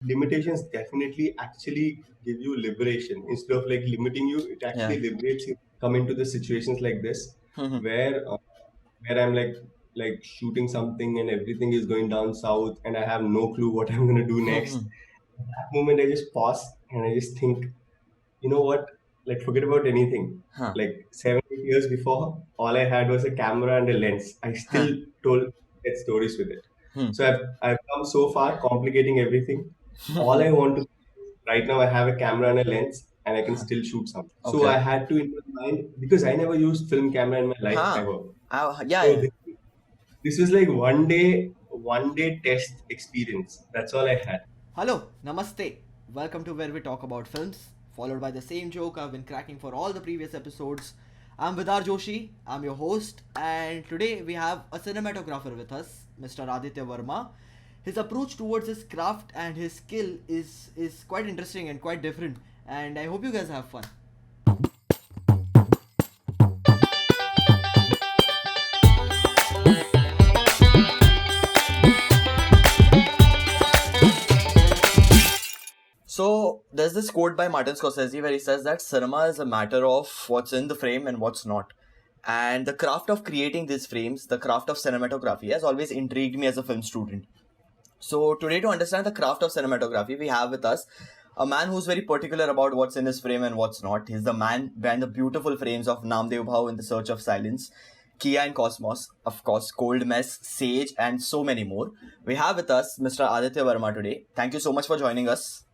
limitations definitely actually give you liberation. Instead of like limiting you, it Yeah. actually liberates you. Come into the situations like this Mhm. where I'm like shooting something and everything is going down south and I have no clue what I'm gonna do next. Mhm. At that moment, I just pause and I just think, you know what? Like forget about anything. Huh. Like 7 8 years before, all I had was a camera and a lens. I Huh. still told get stories with it. Hmm. So I've come so far, complicating everything. All I want to right now, I have a camera and a lens, and I can still shoot something. So Okay. I had to in my mind because I never used film camera in my life Huh. ever. Yeah, So yeah. this was like one day test experience. That's all I had. Hello, namaste. Welcome to where we talk about films, followed by the same joke I've been cracking for all the previous episodes. I'm Vidar Joshi, I'm your host, and today we have a cinematographer with us, Mr. Aditya Verma. His approach towards his craft and his skill is quite interesting and quite different, and I hope you guys have fun. So there's this quote by Martin Scorsese where he says that cinema is a matter of what's in the frame and what's not. And the craft of creating these frames, the craft of cinematography, has always intrigued me as a film student. So today, to understand the craft of cinematography, we have with us a man who's very particular about what's in his frame and what's not. He's the man behind the beautiful frames of Namdev Bhau in The Search of Silence, Kia and Cosmos, of course, Cold Mess, Sage, and so many more. We have with us Mr. Aditya Verma today. Thank you so much for joining us.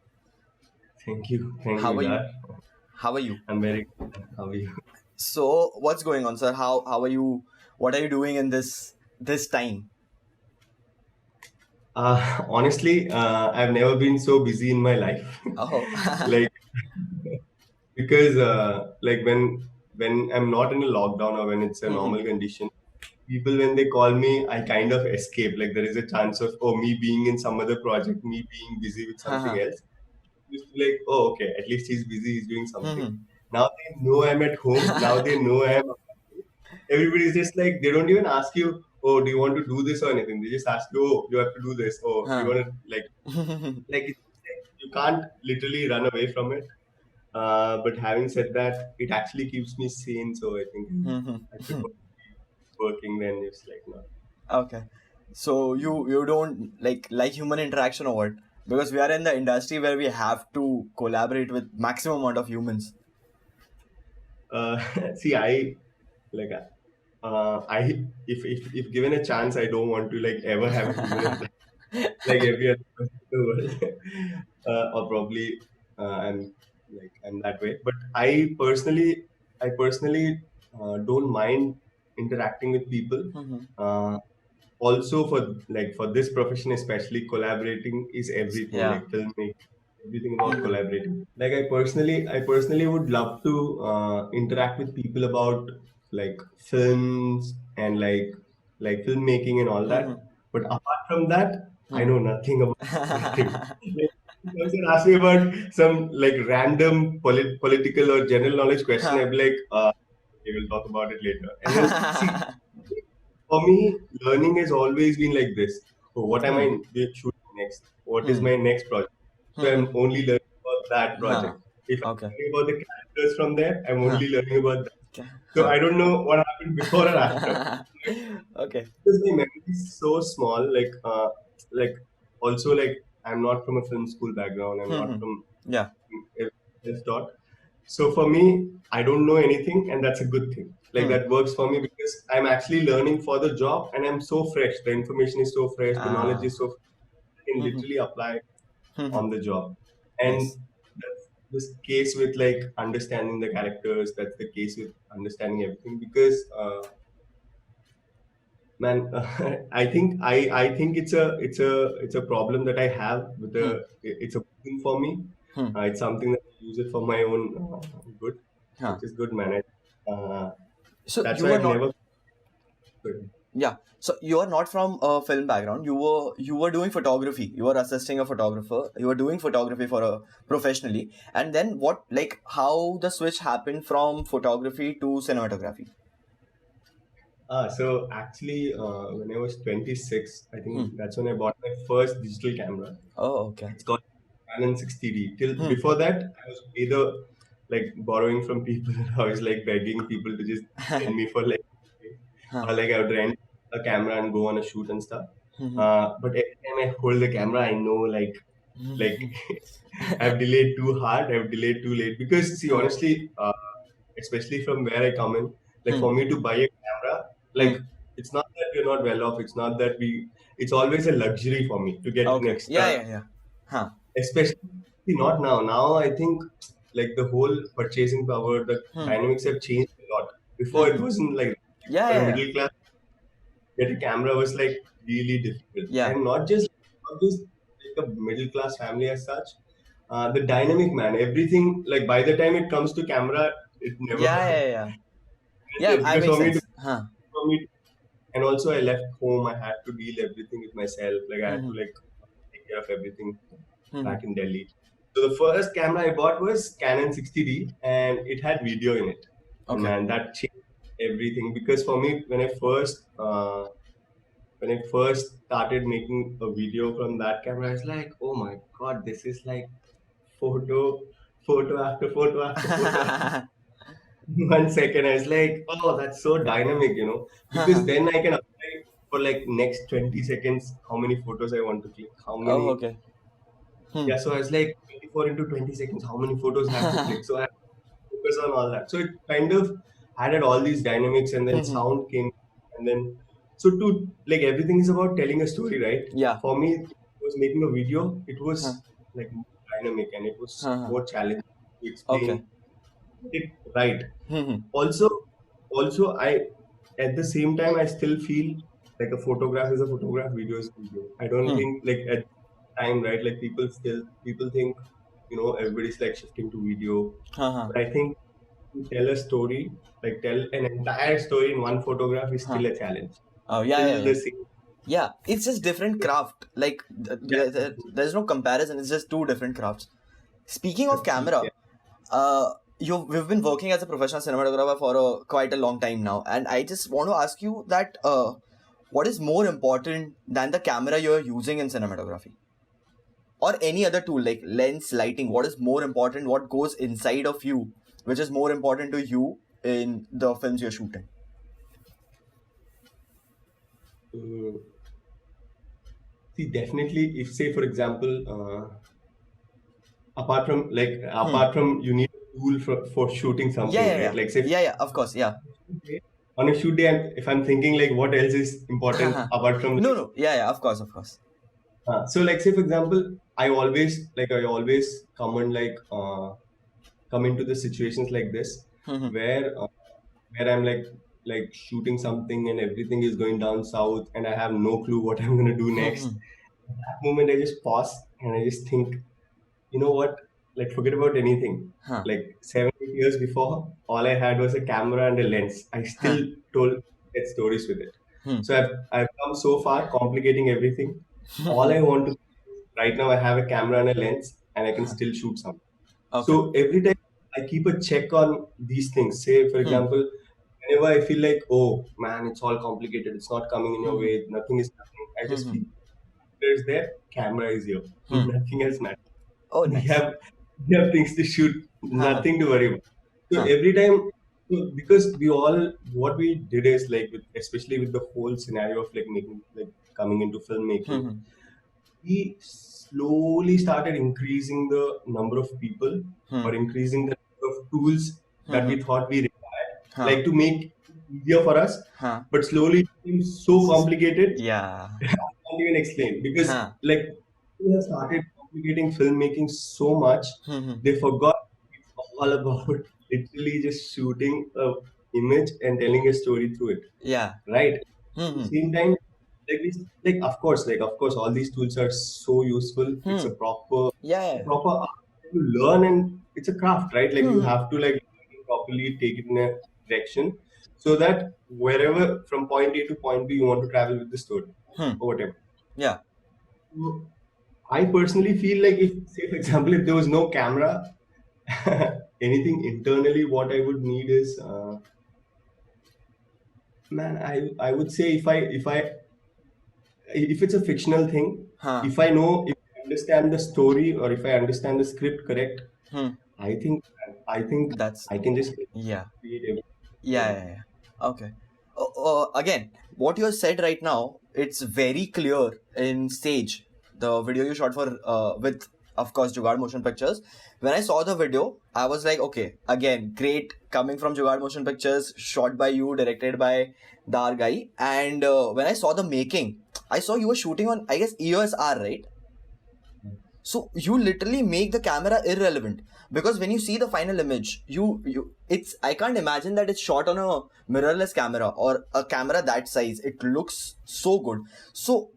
Thank you, How are you? Vidar. How are you? I'm very good. How are you? So, what's going on, sir? How are you? What are you doing in this time? Honestly, I've never been so busy in my life. Oh, Like because like when I'm not in a lockdown or when it's a Mhm. normal condition, people when they call me, I kind of escape. Like there is a chance of me being in some other project, me being busy with something Haha. else. Used to like, oh okay, at least he's busy, he's doing something. Mhm. Now they know I'm at home. Now they know I'm. Everybody's just like they don't even ask you, oh, do you want to do this or anything? They just ask you, oh, you have to do this. Oh, you Huh. want to like you can't literally run away from it. But having said that, it actually keeps me sane. So I think I prefer working than just like not. Okay. So you don't like human interaction or what? Because we are in the industry where we have to collaborate with maximum amount of humans. See, I if given a chance, I don't want to like ever have a human interaction like every other person in the world, or probably I'm that way. But I personally don't mind interacting with people. Mhm. Uh, Also for this profession, especially collaborating is everything. Yeah. Like filmmaking, everything about Mhm. collaborating. Like I personally would love to interact with people about like films and like filmmaking and all that. Mhm. But apart from that, I Mhm. know nothing about nothing. Like, if you also ask me about some like random political or general knowledge question, I'd be like, okay, we'll talk about it later. And then see, for me, learning has always been like this. So what am I Hmm. shooting next? What is Hmm. my next project? So I'm Hmm. only learning about that Huh. project. If I'm Okay. learning about the characters from there, I'm Huh. only learning about that. Okay. So Huh. I don't know what happened before or after. Okay. Because my memory is so small. Like also like I'm not from a film school background. I'm not Mhm. from Yeah. self-taught. So for me, I don't know anything, and that's a good thing. Like Hmm. that works for me because I'm actually learning for the job, and I'm so fresh. The information is so fresh. The knowledge Ah. is so fresh, I can Mhm. literally apply Mhm. on the job. Nice. And that's this case with like understanding the characters. That's the case with understanding everything because man, I think it's a problem that I have with the Hmm. it's a thing for me. Hmm. It's something that I use it for my own good, Huh. which is good managed. Uh, So that's you why were I've not. never. Yeah. So you are not from a film background. You were doing photography. You were assisting a photographer. You were doing photography for a professionally. And then what? Like how the switch happened from photography to cinematography. So actually, when I was 26, I Hmm. think that's when I bought my first digital camera. Oh, okay. It's called Canon 60D. Till Hmm. before that, I was either like borrowing from people. I was like begging people to just send me for like, Huh. or like I would rent a camera and go on a shoot and stuff. Hmm. But every time I hold the camera, I know like I've delayed too hard, I've delayed too late. Because see, Huh. honestly, especially from where I come in, like Hmm. for me to buy a camera, Hmm. like it's not that we're not well off. It's not that it's always a luxury for me to get an Okay. Yeah, extra, yeah, yeah. Huh. especially not now. Now I think like the whole purchasing power, the Hmm. dynamics have changed a lot. Before it Hmm. wasn't like Yeah, for a yeah, yeah. middle class, get a camera was like really difficult, Yeah. and not just like a middle class family as such. The dynamic man, everything like by the time it comes to camera, it never Yeah, yeah, yeah. Yeah, I because make for me to sense. Huh. for me and also I left home. I had to deal everything with myself. Like I had to Hmm. like take care of everything Hmm. back in Delhi. So the first camera I bought was Canon 60D, and it had video in it. And Okay. man, that changed everything because for me, when I first started making a video from that camera, I was like, oh my god, this is like photo, photo after photo after photo after 1 second. I was like, oh, that's so dynamic, because then I can apply for like next 20 seconds how many photos I want to click, how Oh, many. okay. Hmm. Yeah, so I was like 24 into 20 seconds, how many photos I have to click. So I had to focus on all that. So it kind of added all these dynamics, and then Hmm. sound came, and then so to like everything is about telling a story, right? Yeah. For me, it was making a video, it Huh. was like more dynamic and it was Huh. more challenging to Okay. explain it right. Hmm. Also, also I at the same time I still feel like a photograph is a photograph, video is a video. I don't Hmm. think like at time, right? Like people think everybody's like shifting to video, Huh. but I think to tell a story, like tell an entire story in one photograph is Huh. still a challenge. Oh, yeah, yeah, Still yeah. the same. Yeah, it's just different craft. Like Yeah, there's no comparison. It's just two different crafts. Speaking of camera, yeah. uh, we've been working as a professional cinematographer for quite a long time now, and I just want to ask you that what is more important than the camera you're using in cinematography, or any other tool like lens, lighting? What is more important? What goes inside of you, which is more important to you in the films you're shooting? Uh, See, definitely, if say for example, Hmm. apart from you need a tool for shooting Yeah, something, yeah, right? yeah, Like say yeah, yeah. Of course, yeah. on a shoot day, if I'm thinking like what else is important apart from No, like, no. Yeah, yeah. Of course, of course. so like say for example, I always come into the situations like this Hmm. where where I'm like shooting something and everything is going down south and I have no clue what I'm gonna do next. Hmm. At that moment, I just pause and I just think, you know what? Like, forget about anything. Huh. Like 7 8 years before, all I had was a camera and a lens. I Huh. still told get stories with it. Hmm. So I've come so far, complicating everything. All I want to right now, I have a camera and a lens, and I can still shoot something. Okay. So every time I keep a check on these things. Say, for Hmm. example, whenever I feel like, oh man, it's all complicated. It's not coming in your Hmm. way. Nothing is happening. I just Hmm. keep is there, camera is here. Hmm. Nothing else matters. Oh, We nice. have we have things to shoot, Huh. nothing to worry about. So Huh. every time, so because we all what we did is like especially with the whole scenario of like making like coming into filmmaking, Hmm. we slowly started increasing the number of people Hmm. or increasing the number of tools that Hmm. we thought we required, Huh. like to make it easier for us. Huh. But slowly it became so complicated Yeah. I can't even explain because Huh. like people have started complicating filmmaking so much Hmm. they forgot it's all about literally just shooting a image and telling a story through it, Yeah. right? At the Hmm. same time, like of course all these tools are so useful. It's Hmm. a proper Yeah. Yeah. proper art to learn, and it's a craft, right? Like you Hmm. have to like properly take it in a direction so that wherever from point A to point B you want to travel with the story Hmm. or whatever. Yeah. So, I personally feel like if, say, for example, if there was no camera, anything internally, what I would need is, man, I would say if it's a fictional thing, Huh. if I understand the story or if I understand the script correct, Hmm. I think That's I can just yeah. create everything. Yeah. Okay. Again, what you have said right now, it's very clear in Stage, the video you shot for with, of course, Jugaad Motion Pictures. When I saw the video, I was like, okay, again, great, coming from Jugaad Motion Pictures, shot by you, directed by Dar guy. And when I saw the making, I saw you were shooting on, I guess, EOS R, right? So you literally make the camera irrelevant, because when you see the final image, it's, I can't imagine that it's shot on a mirrorless camera or a camera that size. It looks so good. So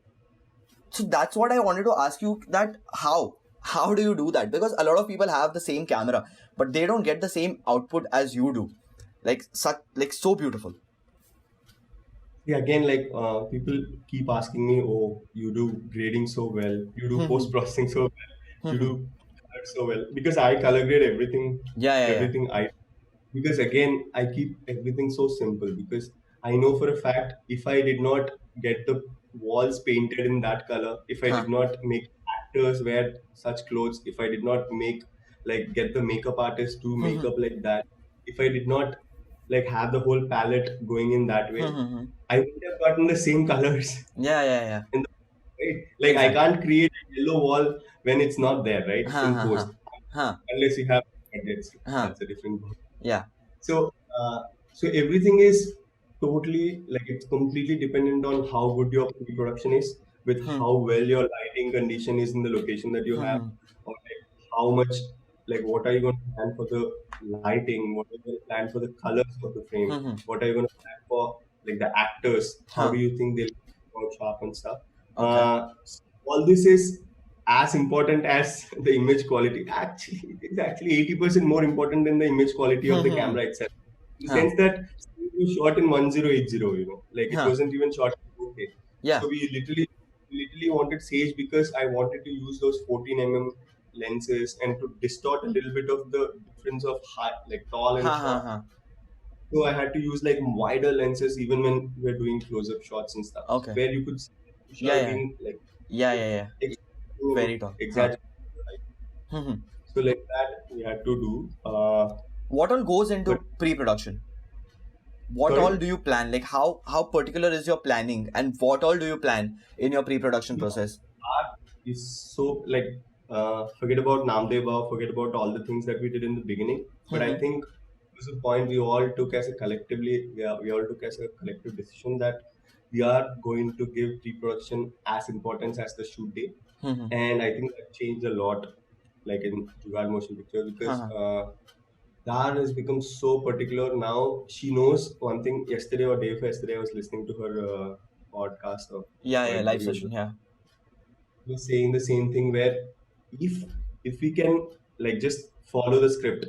that's what I wanted to ask you, that how do you do that? Because a lot of people have the same camera, but they don't get the same output as you do. Like so beautiful. Yeah, again, like people keep asking me, oh, you do grading so well, you do post processing so well, you do color so well, because I color grade everything, Yeah. everything I because again I keep everything so simple because I know for a fact if I did not get the walls painted in that color, if I Huh. did not make actors wear such clothes, if I did not make like get the makeup artist do makeup like that, if I did not like have the whole palette going in that way, I would have gotten the same colors Yeah. in the right. Like I Exactly. can't create a yellow wall when it's not there, right? In Huh. post, Huh. unless you have budgets. Huh. That's a different. Yeah. So, so everything is totally like it's completely dependent on how good your pre-production is, with Hmm. how well your lighting condition is in the location that you have, or like how much, like what are you going to plan for the lighting, what are you going to plan for the colors of the frame, what are you going to plan for like the actors, how Huh. do you think they'll come out sharp and stuff. Okay. All this is as important as the image quality. Actually, it's actually 80% more important than the image quality of the camera itself. In the Huh. sense that it was shot in 1080, like it Huh. wasn't even shot in 4K. Yeah. So we literally wanted Sage because I wanted to use those 14 lenses and to distort a little bit of the difference of high, like tall and short. Huh. So I had to use like wider lenses even when we were doing close-up shots and stuff, Okay. where you could see Vishal Yeah. being like Yeah. ex- to Very tall. Huh. exaggerate. So like that we had to do. What all goes But into pre-production? What sorry, all do you plan? Like how particular is your planning, and what all do you plan in your pre-production process? art is so like forget about Namdev Bhau, forget about all the things that we did in the beginning. But I think it was a point we all took as a collectively we all took as a collective decision that we are going to give pre-production as importance as the shoot day, and I think that changed a lot, like in Jugaad Motion Picture because. Dar has become so particular now. She knows one thing. Yesterday or day before yesterday, I was listening to her podcast or Yeah. Live interview. session. Yeah. Was saying the same thing where if if we can like just follow the script,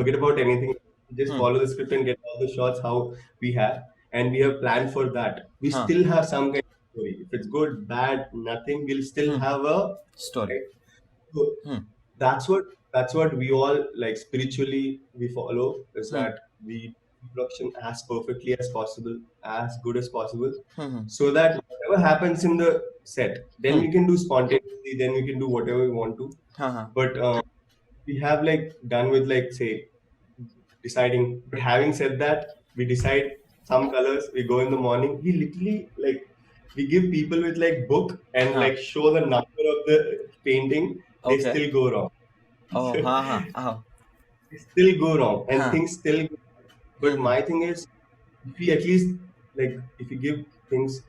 forget about anything, just follow the script and get all the shots how we have, and we have planned for that. We still have some kind of story. If it's good, bad, nothing, we'll still have a Story. right. So that's what we all like spiritually we follow is that we production as perfectly as possible, as good as possible, so that whatever happens in the set, then we can do spontaneously, then we can do whatever we want to. But we have like done with like say deciding. But having said that, we decide some colors. We go in the morning. We literally like we give people with like book and like show the number of the painting. They Okay. still go wrong. Oh. They still go wrong, and Huh. things still. But my thing is, if we at least like if you give things,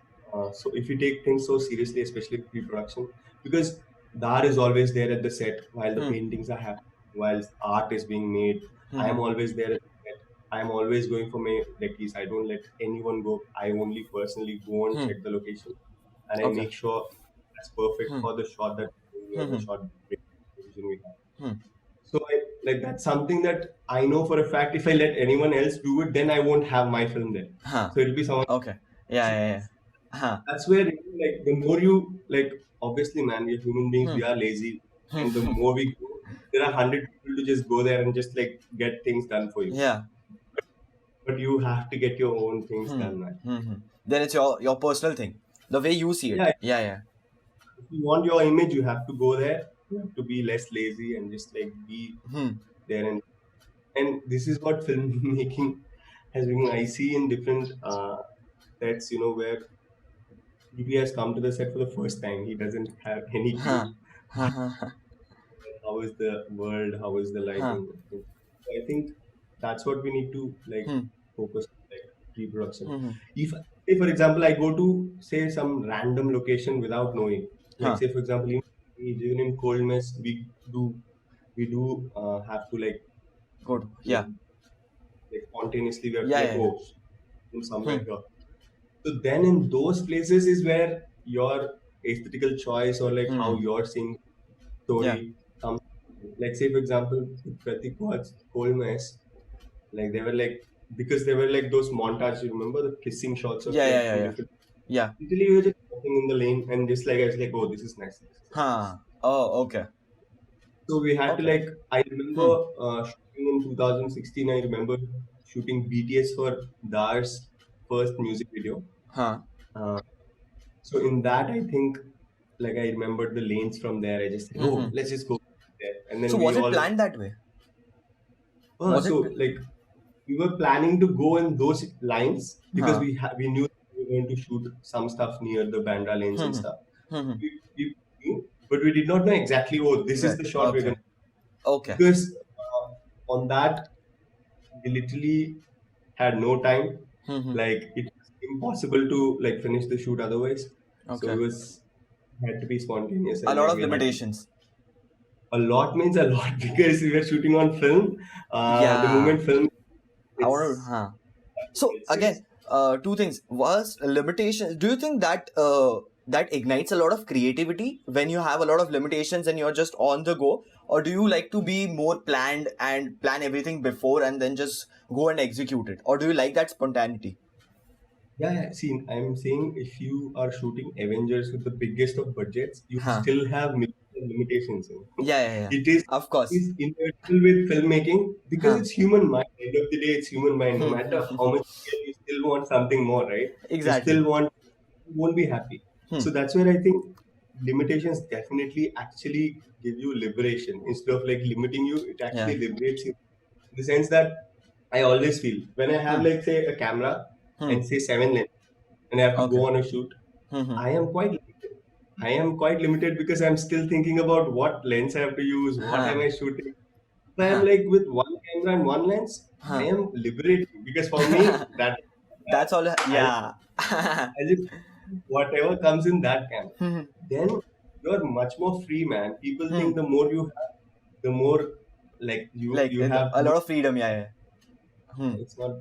so if you take things so seriously, especially pre-production, because the art is always there at the set while the paintings are happening, while art is being made. I am always there at the set. I am always going for my recce's. I don't let anyone go. I only personally go and check the location, and I Okay. make sure that's perfect for the shot that the shot vision we have. So like that's something that I know for a fact. If I let anyone else do it, then I won't have my film there. So it'll be someone. Okay. Yeah. That's where like the more you like. Obviously, man, we're human beings. We are lazy, and the more we go, there are 100 people to just go there and just like get things done for you. Yeah. But you have to get your own things done, man. Then it's your personal thing, the way you see it. Yeah. Yeah. you want your image, you have to go there. You have to be less lazy and just like be Hmm. there. And this is what filmmaking has been. I see in different sets, where DP has come to the set for the first time. He doesn't have any Huh. clue Huh. Huh. Huh. how is the world, how is the Huh. lighting. I think that's what we need to like Hmm. focus on, like pre-production. Hmm. If say for example I go to say some random location without knowing, like Huh. say for example even in cold mess we do have to Good. like Yeah. spontaneously we have to Yeah. like Yeah. Yeah. in somewhere Hmm. here. So then in those places is where your aesthetical choice or like how Hmm. you're seeing Yeah. story comes. Like say for example, with Pratik Wat's Cold Mess, like they were like because they were like those montages. You remember the kissing shots of Yeah. Yeah. like Yeah. two Yeah. different. Yeah. Literally, we were just walking in the lane and just like I was like, oh, this is nice. This is nice. Huh. Oh. Okay. So we had to Okay. like. I remember Hmm. shooting in 2016. I remember shooting BTS for Dar's first music video. Huh. Uh, So in that, I think like I remembered the lanes from there. I just said, Hmm. oh, let's just go there. And So then we was it all, planned that way? oh, Was it? so like we were planning to go in those lines because Huh. we knew we were going to shoot some stuff near the Bandra lanes and Hmm. stuff. Hmm. We knew, but we did not know exactly. Oh, this is Right. the shot we're Okay. going Okay. because on that we literally had no time. Hmm. Like it was impossible to like finish the shoot otherwise. So Okay. it was had to be spontaneous A and lot like of we had to. limitations. A lot means a lot because we were shooting on film. The Yeah. moment film, I want to. it's Huh. So it's again, two things. Was limitations. Do you think that that ignites a lot of creativity when you have a lot of limitations and you're just on the go, or do you like to be more planned and plan everything before and then just go and execute it, or do you like that spontaneity? yeah, yeah. See, I'm saying if you are shooting Avengers with the biggest of budgets, you Huh? still have limitations. Yeah, yeah, yeah. It is Of course. inevitable with filmmaking because Huh? it's human mind. End of the day, it's human mind. No matter how much you still want something more, right? You Exactly. still want, you won't be happy. Hmm. So that's where I think limitations definitely actually give you liberation. Instead of like limiting you, it Yeah. actually liberates you. In the sense that I always feel when I have Hmm. like say a camera Hmm. and say 7 lenses and I have to Okay. go on a shoot, Hmm. I am quite limited. I am quite limited because I'm still thinking about what lens I have to use, what am Huh. I shooting. If I am Huh. like with one camera and one lens, I Huh. am liberating because for me that That's all. I Yeah. I just whatever comes in that camera. Hmm. Then you're much more free, man. People Hmm. think the more you have, the more like Like you have. a lot of freedom. Yeah. Yeah. Hmm. It's not.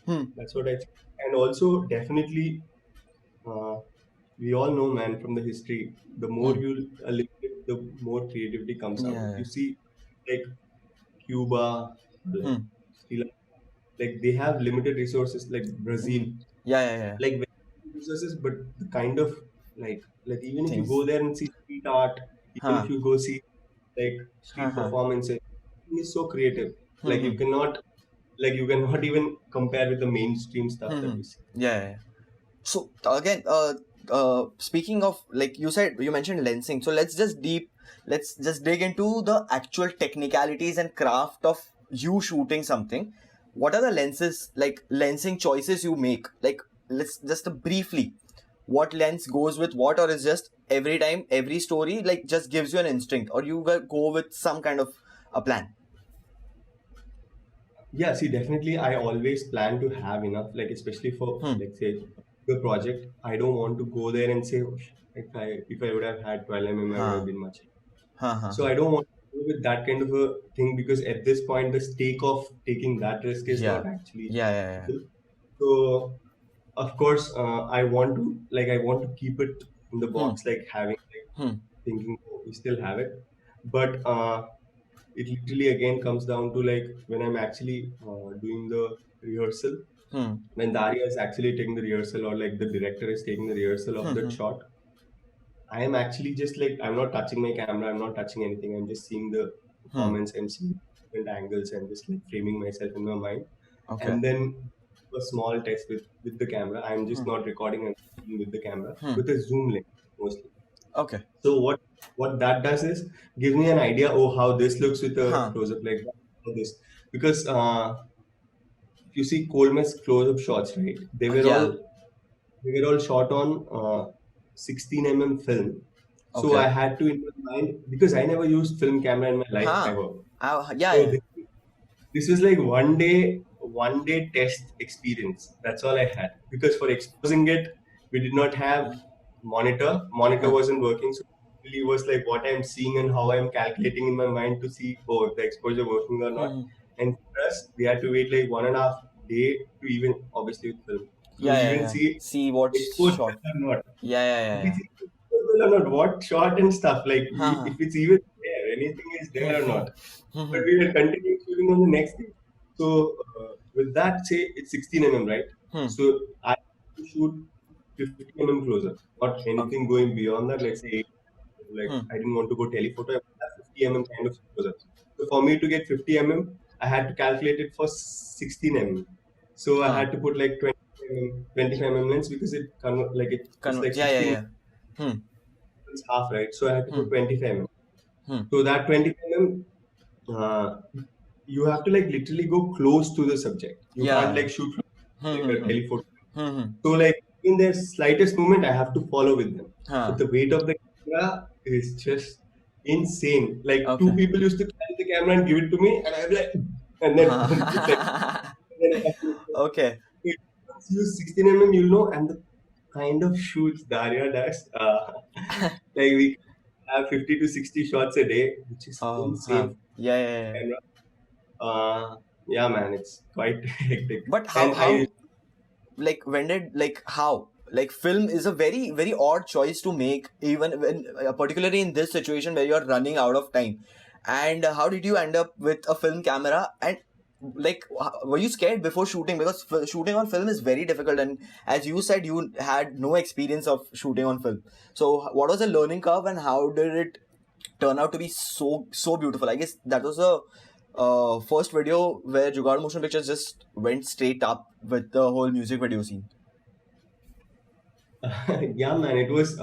Hmm. That's what I think. And also definitely, uh, we all know, man, from the history, the more Hmm. you are limited, the more creativity comes out. If Yeah. you see, like Cuba, like Hmm. Sri Lanka, like they have limited resources, like Brazil, Hmm. Yeah. Yeah. Yeah. like very few resources, but the kind of like even if you Things. go there and see street art, even Huh. if you go see like Huh. street Huh. performances, it is so creative. Hmm. Hmm. Like you cannot even compare with the mainstream stuff Hmm. that Hmm. we see. Yeah. Yeah. Yeah. So again, speaking of, like you mentioned lensing. So let's just dig into the actual technicalities and craft of you shooting something. What are the lenses, like lensing choices you make? Like, let's just briefly, what lens goes with what, or is just every time, every story, like just gives you an instinct, or you go with some kind of a plan? Yeah, see, definitely, I always plan to have enough, like especially for Hmm. like say the project. I don't want to go there and say, oh, if I would have had 12 I would have Huh. been much. Huh. Huh. So Huh. I don't want to go with that kind of a thing because at this point the stake of taking that risk is Yeah. not actually Yeah. Yeah. Yeah. possible. So of course, I want to keep it in the Hmm. box, like having like Hmm. thinking oh, we still have it, but it literally again comes down to like when I'm actually doing the rehearsal, Hmm. when Daria is actually taking the rehearsal or like the director is taking the rehearsal of Hmm. that Hmm. shot, I am actually just like I'm not touching my camera, I'm not touching anything. I'm just seeing the Hmm. performance, I'm seeing different angles, and just like framing myself in my mind. Okay. And then a small test with the camera. I'm just Hmm. not recording and shooting with the camera Hmm. with a zoom lens mostly. Okay. So what that does is gives me an idea, oh, how this looks with a Huh. close up, like how this, because if you see Coldmess close up shots, right? Yeah. They were all shot on 16 film. So Okay. I had to in my mind, because I never used film camera in my life Huh. ever. Yeah, So yeah. this was like one day test experience. That's all I had. Because for exposing it, we did not have monitor. Monitor Huh. wasn't working. So it really was like what I'm seeing and how I'm calculating in my mind to see, oh, if the exposure working or not. Hmm. And for us, we had to wait like 1.5 day to even, obviously with film, to Yeah, yeah, even yeah. see See what's exposed shot. or not. Yeah, yeah, If yeah, it's yeah. exposed or not, what shot and stuff, like Huh. if it's even there, anything is Hmm. there or not. Hmm. But we were continuing shooting on the next day. So with that, say it's 16 right? Hmm. So I have to shoot 50 closer, not Okay. anything going beyond that. Let's say, like Hmm. I didn't want to go telephoto. I want 50 kind of closer. So for me to get 50 I had to calculate it for 16 So I Huh. had to put like 25 lens, because it's like Yeah, yeah, 16 yeah. Hmm. it's half, right? So I had to Hmm. put 25 Hmm. So that 25 uh, you have to like literally go close to the subject. You can't Yeah. like shoot from Hmm. like Hmm. a Hmm. telephoto. Hmm. Hmm. So like in their slightest movement, I have to follow with them. Huh. But the weight of the camera is just insane. Like two Okay. people used to carry the camera and give it to me, and I'm like, and then it's like, Huh. and then I have to, Okay. once you use 16 you'll know, and the kind of shoots Daria does, like we have 50 to 60 shots a day, which is Oh, huh. insane Yeah, yeah, yeah. camera. Yeah, man, it's quite hectic. But And I, like, when did, like, how? Like, film is a very, very odd choice to make, even when, particularly in this situation where you're running out of time. And how did you end up with a film camera? And, like, were you scared before shooting? Because shooting on film is very difficult. And as you said, you had no experience of shooting on film. So, what was the learning curve and how did it turn out to be so beautiful? I guess that was the first video where Jugaad Motion Pictures just went straight up with the whole music video scene. yeah, man, it was.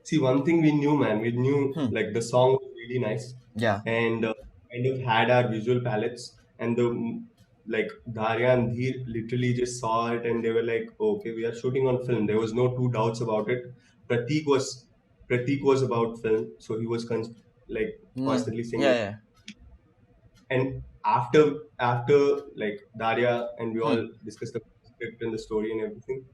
See, one thing we knew, man, we knew Hmm. like the song was really nice, Yeah. and kind of had our visual palettes, and like Darya and Dheer literally just saw it, and they were like, okay, we are shooting on film. There was no two doubts about it. Pratik was Pratik was about film, so he was like Hmm. constantly saying Yeah, that. yeah. And after like Daria and we Hmm. all discussed the script and the story and everything,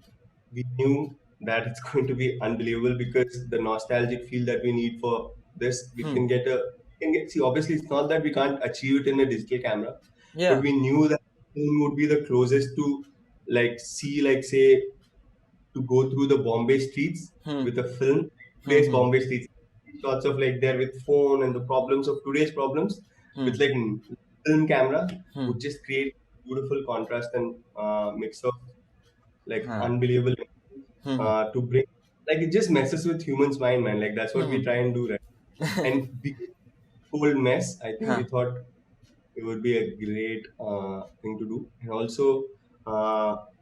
we knew that it's going to be unbelievable, because the nostalgic feel that we need for this, Hmm. we can get, see, obviously it's not that we can't achieve it in a digital camera, but Yeah. we knew that film would be the closest to like see, like say, to go through the Bombay streets Hmm. with a film, Hmm. today's Hmm. Bombay streets, shots of like there with phone and the problems of today's problems Hmm. with like film camera Hmm. would just create beautiful contrast and mix of like Huh. unbelievable Hmm. to bring, like it just messes with humans' mind, man. Like that's what Hmm. we try and do, right? And because whole mess, I think we Huh. thought it would be a great thing to do. And also,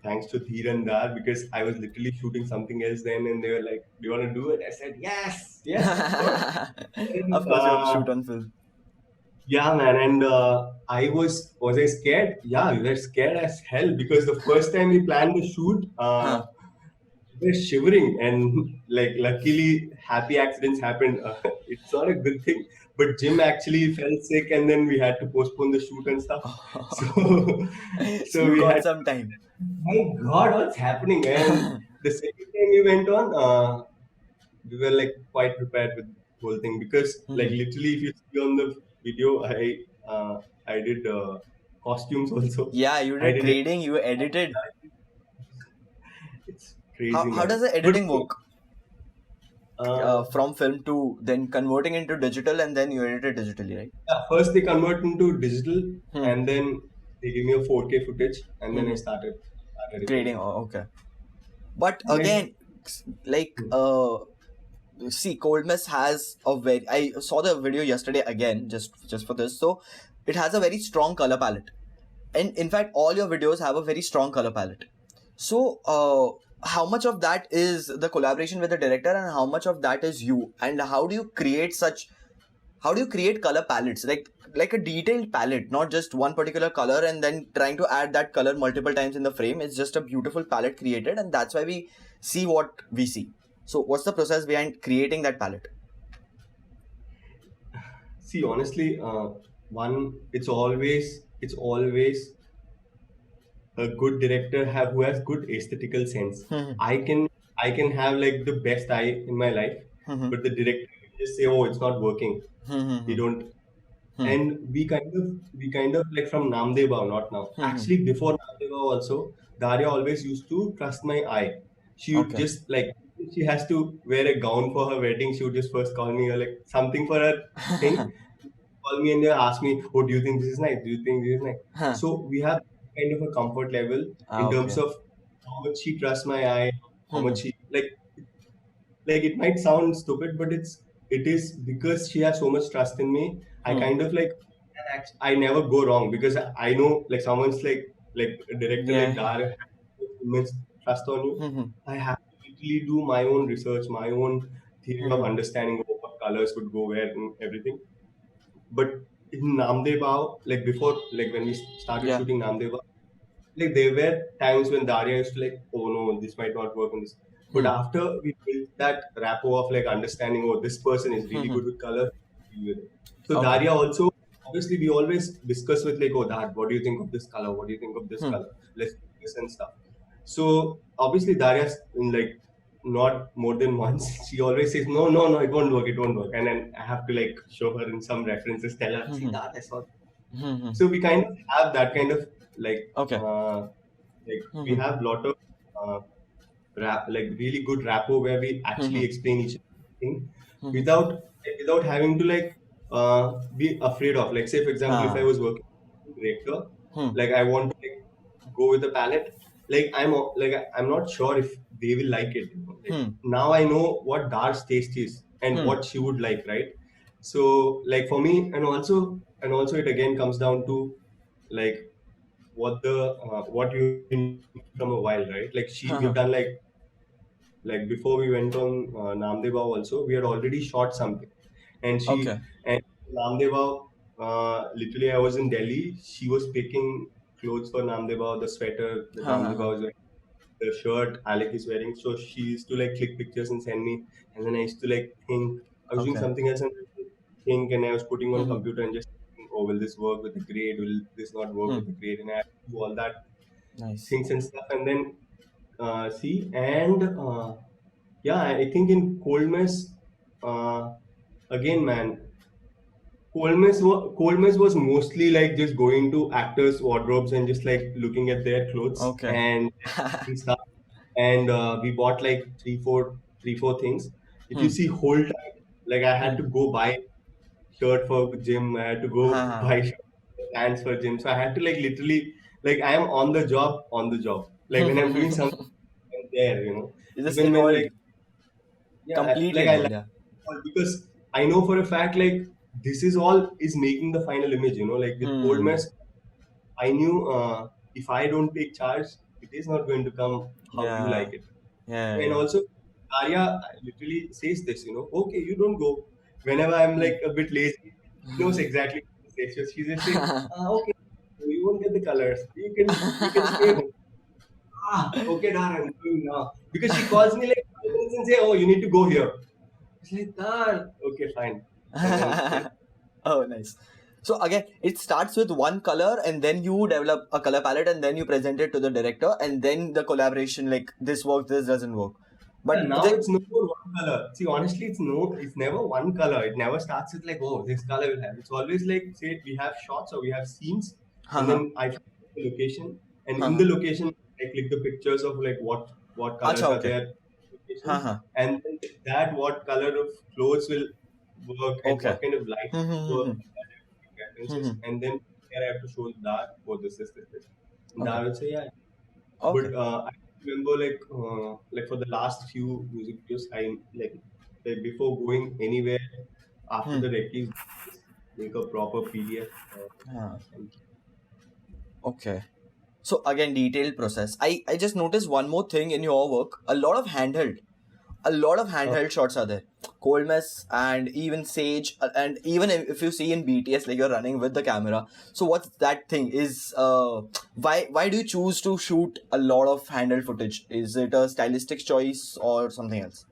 thanks to Dheer and Dar, because I was literally shooting something else then, and they were like, "Do you want to do it?" I said, "Yes, yes, of course." Of And, course, you have to shoot on film. yeah, man, and was I scared? Yeah, we were scared as hell, because the first time we planned the shoot, Huh. we were shivering, and like luckily, happy accidents happened. It's not a good thing, but Jim actually fell sick, and then we had to postpone the shoot and stuff. So, So so you we got had, some time. my God, what's happening? And the second time we went on, we were like quite prepared with the whole thing, because like Hmm. literally, if you see on the video, I did costumes also. Yeah, you I did did it. grading, you edited. It's crazy, How man. does the But editing work? uh, From film to then converting into digital and then you edit it digitally, right? yeah, first they convert into digital, Hmm. and then they give me a 4K footage, and then I Hmm. started Grading. recording. Oh, okay. But Like, again, like, see, Cold Mist has a very. I saw the video yesterday again, just for this. So, it has a very strong color palette, and in fact, all your videos have a very strong color palette. So, how much of that is the collaboration with the director and how much of that is you, and how do you create color palettes, like a detailed palette, not just one particular color and then trying to add that color multiple times in the frame. It's just a beautiful palette created, and that's why we see what we see. So what's the process behind creating that palette? See, honestly, it's always a good director who has good aesthetical sense. Hmm. I can have like the best eye in my life, Hmm. but the director will just say, "Oh, it's not working." He Hmm. don't. Hmm. And we kind of like from Namdev Bhav, not now. Hmm. Actually, before Namdev Bhav also, Daria always used to trust my eye. She would Okay. just like if she has to wear a gown for her wedding. She would just first call me or like something for her thing. Call me and they ask me, "Oh, do you think this is nice? Do you think this is nice?" Huh. So we have kind of a comfort level Ah, in terms okay. of how much she trusts my eye, how Hmm. much she like it might sound stupid, but it is because she has so much trust in me. I Hmm. kind of like I never go wrong because I know like someone's like a director like Yeah. Dar has immense trust on you. Hmm. I have to literally do my own research, my own theory of Hmm. understanding of what colors would go where and everything. But in Namdev Bhav, like before, like when we started Yeah. shooting Namdev Bhav, like there were times when Daria used to like, oh no, this might not work on this. But Hmm. after we built that rapport of like understanding, oh, this person is really Hmm. good with color, deal with it. So Okay. Daria also, obviously, we always discuss with like, oh, Dad, what do you think of this color? What do you think of this Hmm. color? Let's do this and stuff. So obviously, Daria's in like not more than once. She always says, no, no, no, it won't work, it won't work. And then I have to like show her in some references, tell her, see, Hmm. Dad, I saw. Hmm. So we kind of have that kind of like Okay. like we Hmm. have lot of uh, like really good rapport where we Hmm. actually explain each thing Hmm. without having to like be afraid of, like, say for example, if I Ah. was working with a director, Hmm. like I want to like go with the palette, like I'm not sure if they will like it, you know? Like Hmm. now I know what Dar's taste is and Hmm. what she would like, right? So like for me, and also it again comes down to like what you need from a while, right? Like we've Huh. done like before we went on Namdev Bhav also, we had already shot something, and Okay. Namdev Bhav, literally I was in Delhi. She was picking clothes for Namdev Bhav, the sweater that Namdev Huh. Bhav is wearing, the shirt Alec is wearing. So she used to like click pictures and send me, and then I used to like think I was doing Okay. something else and think, and I was putting on Hmm. computer and just thinking, oh, will this work with the grade? Will this not work Hmm. with the grade? And I had to do all that Nice. things and stuff, and then see and yeah, I think in Cold Mess, uh, again, man, Cold Mess was mostly like just going to actors' wardrobes and just like looking at their clothes Okay. and stuff. And we bought like three, four things. If you Hmm. see whole time, like I had Hmm. to go buy shirt for gym, I had to go Huh. buy pants for gym. So I had to like literally like I am on the job. Like when I'm doing something, I'm there, you know. You just Even when involved, like yeah, completely like I involved. like Yeah. all because I know for a fact like this is all is making the final image. You know, like with Cold Hmm. Mess, I knew if I don't take charge, it is not going to come how you Yeah. like it. And Yeah. also, Arya literally says this. You know, okay, you don't go. Whenever I'm Hmm. like a bit lazy, she knows exactly what to say. So she just say, okay, you won't get the colors. You can stay home. Okay, Dar, I'm going now. Because she calls me like 5 minutes and say, oh, you need to go here. It's like, Dar, okay, fine. And then, yeah. Oh, nice. So again, it starts with one color, and then you develop a color palette, and then you present it to the director, and then the collaboration, like this works, this doesn't work. But And now it's no more one color. See, honestly, it's never one color. It never starts with like, oh, this color will have. It's always like, say, we have shots or we have scenes, and haha, then I find the location, and in haha. the location, I click the pictures of like what Acha, colors are okay. there, location, Haha. and then that what color of clothes will work and Okay. what kind of light Hmm. will work, Hmm. and that I have to make Hmm. references, Hmm. and then here I have to show that, oh, this. And Okay. I will say, yeah, Okay. but I remember like for the last few music videos, like before going anywhere after Hmm. the recce, just make a proper PDF Ah, and okay. So again, detailed process. I just noticed one more thing in your work. A lot of handheld shots are there. Cold Mess and even Sage, and even if you see in BTS, like you're running with the camera. So what's that thing? Is why do you choose to shoot a lot of handheld footage? Is it a stylistic choice or something else?